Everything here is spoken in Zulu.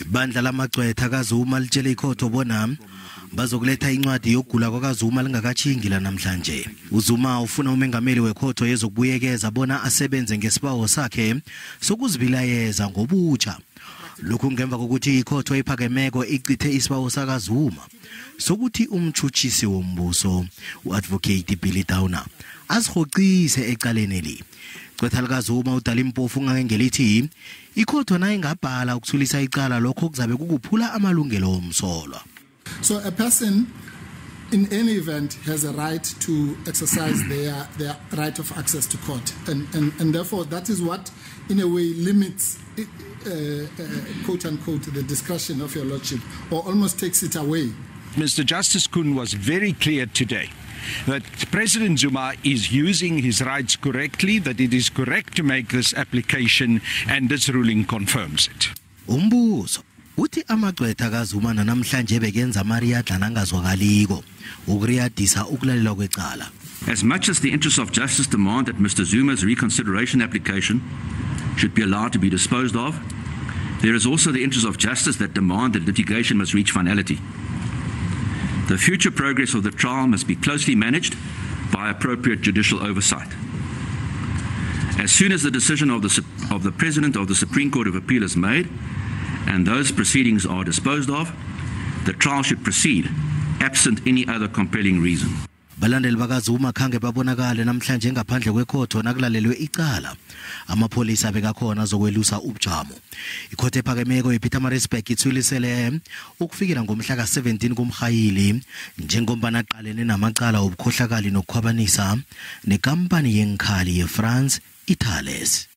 Bandla lamagcwetha kaZuma litshele ikhotho bona bazokuletha incwadi yokugula kwaZuma lingakachingi la namhlanje. uZuma ufuna uMengameli wekhotho yezokubuyekeza bona asebenze ngesibawo sakhe sokuzibilayeza ngobutsha. Lokhu ngemva kokuthi ikhotho ephakemeko icithe isibawo sakaZuma sokuthi umtshutshisi wombuso uadvocate Billy Downer azihocise ecaleni li. Gqwetha likaZuma udalimpofu ngangelithi ikhotho nayo ingabhala ukutshwilisa icala lokho kuzabe kukuphula amalungelo omsolwa. So a person in any event has a right to exercise their right of access to court, and therefore that is what in a way limits quote unquote the discretion of your lordship, or almost takes it away. Mr. Justice Kuhn was very clear today that President Zuma is using his rights correctly, that it is correct to make this application, and this ruling confirms it. Umbuzo uthi amagcwetha kaZuma namhlanje bekenza amariyadla nangazwakaliko ukuriyadisa ukulalelwa kwecala. As much as the interests of justice demand that Mr. Zuma's reconsideration application should be allowed to be disposed of, there is also the interest of justice that demand that litigation must reach finality. The future progress of the trial must be closely managed by appropriate judicial oversight. As soon as the decision of the President of the Supreme Court of Appeal is made and those proceedings are disposed of, the trial should proceed, absent any other compelling reason. Balandeli bakaZuma khange babonakale namhlanje ngaphandle kwekhotho nakulalelwe icala. Amapholisa bekakhona zokwelusa ubujamo. Ikhotho ephakemeko yePietermartizburg itshwilisele ukufikela ngomhlaka-17 kuMrhayili njengombana aqalene namacala obukhohlakali nokukhwabanisa nekampani yenkhali yeFrance iThales.